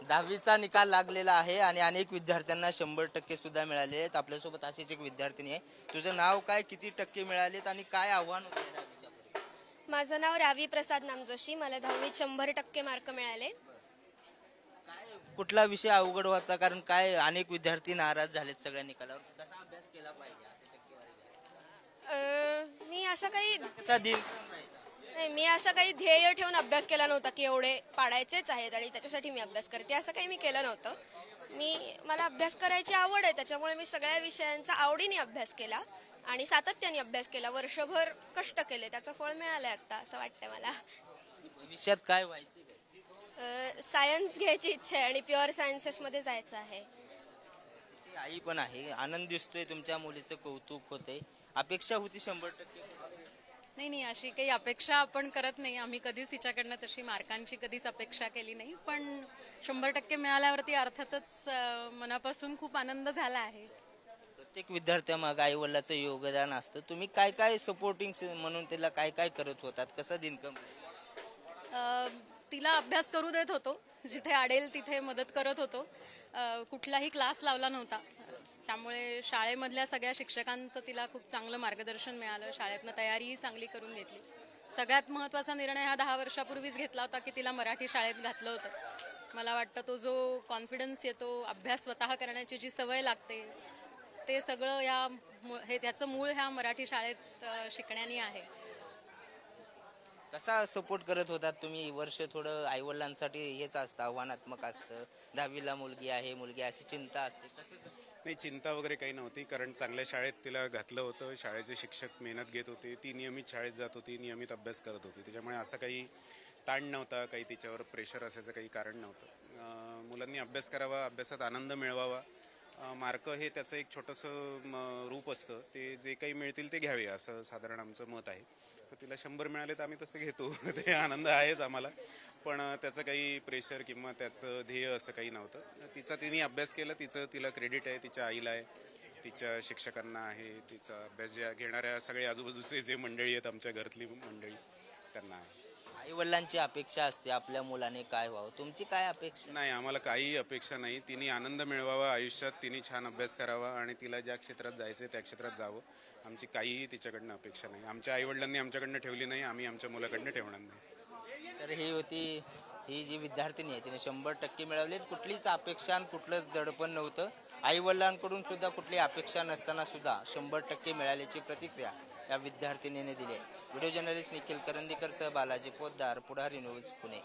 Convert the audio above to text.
10वीचा निकाल लागलेला आहे आणि अनेक विद्यार्थ्यांना 100% सुद्धा मिळाले आहेत. आपल्यासोबत अशीच एक विद्यार्थिनी आहे. तुझं नाव काय, किती टक्के मिळालेत आणि काय आव्हान होते 10वीच्या परीक्षेत? माझं नाव रावी प्रसाद नामजोशी. मला 10वीत 100% मार्क मिळाले. काय कुठला विषय अवघड होता, कारण काय अनेक विद्यार्थी नाराज झालेत सगळ्या निकालावर. कसा अभ्यास केला पाहिजे असे टक्केवारी मी असं काही कसा दिनक्रम राहायचा? नाही, मी असं काही ध्येय ठेवून अभ्यास केला नव्हता की एवढे पाडायचेच आहेत आणि त्याच्यासाठी मी अभ्यास करते, असं काही मी केलं नव्हतं. मला अभ्यास करायची आवड आहे, त्याच्यामुळे मी सगळ्या विषयांचा आवडीने अभ्यास केला आणि सातत्याने अभ्यास केला. वर्षभर कष्ट केले, त्याचं फळ मिळालंय आता असं वाटतंय मला. भविष्यात काय व्हायचे काय? सायन्स घ्यायची इच्छा आहे आणि प्युअर सायन्सेसमध्ये जायचं आहे. तुमची आई पण आहे, आनंद दिसतोय, तुमच्या मुलीचं कौतुक होतंय. अपेक्षा होती 100%? नाही, अशी काही अपेक्षा आपण करत नाही. आम्ही कधीच तिच्याकडनं तशी मार्कांची कधीच अपेक्षा केली नाही. पण 100% मिळाल्यावरती अर्थातच मनापासून खूप आनंद झाला आहे. प्रत्येक विद्यार्थ्यामागे आई वडिलांचं योगदान असतं. तुम्ही काय काय सपोर्टिंग म्हणून त्याला काय काय करत होतात, कसं दिनक्रम? तिला अभ्यास करू देत होतो, जिथे अडेल तिथे मदत करत होतो. कुठलाही क्लास लावला नव्हता. त्यामुळे शाळेमधल्या सगळ्या शिक्षकांचं तिला खूप चांगलं मार्गदर्शन मिळालं. शाळेतनं तयारीही चांगली करून घेतली. सगळ्यात महत्त्वाचा निर्णय हा 10 वर्षापूर्वीच घेतला होता की तिला मराठी शाळेत घातलं होतं. मला वाटतं तो जो कॉन्फिडन्स येतो, अभ्यास स्वतः करण्याची जी सवय लागते, ते सगळं त्याचं मूळ ह्या मराठी शाळेत शिकण्याने आहे. कसा सपोर्ट करत होतात तुम्ही? वर्ष थोडं आई वडिलांसाठी हेच असतं, आव्हानात्मक असतं. 10वीला मुलगी आहे, मुलगी अशी चिंता असते. कसं? नाही, चिंता वगैरे काही नव्हती, कारण चांगल्या शाळेत तिला घातलं होतं. शाळेचे शिक्षक मेहनत घेत होते, ती नियमित शाळेत जात होती, नियमित अभ्यास करत होती. त्याच्यामुळे असं काही ताण नव्हता, काही तिच्यावर प्रेशर असायचं काही कारण नव्हतं. मुलांनी अभ्यास करावा, अभ्यासात आनंद मिळवावा. मार्क हे त्याचं एक छोटंसं रूप असतं. ते जे काही मिळतील ते घ्यावे असं साधारण आमचं मत आहे. तर तिला 100 मिळाले तर आम्ही तसं घेतो. ते आनंद आहेच आम्हाला, पण त्याचं काही प्रेशर किंवा त्याचं ध्येय असं काही नव्हतं. तिने अभ्यास केला, तिला क्रेडिट आहे, तिच्या आईला आहे, तिच्या शिक्षकांना आहे, तिचा अभ्यास ज्या घेणाऱ्या सगळे आजूबाजूचे जे मंडळी आहेत, आमच्या घरातली मंडळी, त्यांना आहे. आई वडिलांची अपेक्षा असते आपल्या मुलाने काय व्हावं, तुमची काय अपेक्षा? नाही, आम्हाला काही अपेक्षा नाही. तिने आनंद मिळवावा आयुष्यात, तिने छान अभ्यास करावा आणि तिला ज्या क्षेत्रात जायचं त्या क्षेत्रात जावं. आमची काहीही तिच्याकडनं अपेक्षा नाही. आमच्या आईवडिलांनी आमच्याकडनं ठेवली नाही, आम्ही आमच्या मुलाकडनं ठेवणार नाही. तर ही जी विद्यार्थिनी आहे तिने 100% मिळवले. कुठलीच अपेक्षा आणि कुठलंच दडपण नव्हतं. आई वडिलांकडून सुद्धा कुठली अपेक्षा नसताना सुद्धा 100% मिळाल्याची प्रतिक्रिया या विद्यार्थिनीने दिली. व्हिडिओ जर्नलिस्ट निखिल करंदीकर सह बालाजी पोद्दार, पुढारी न्यूज, पुणे.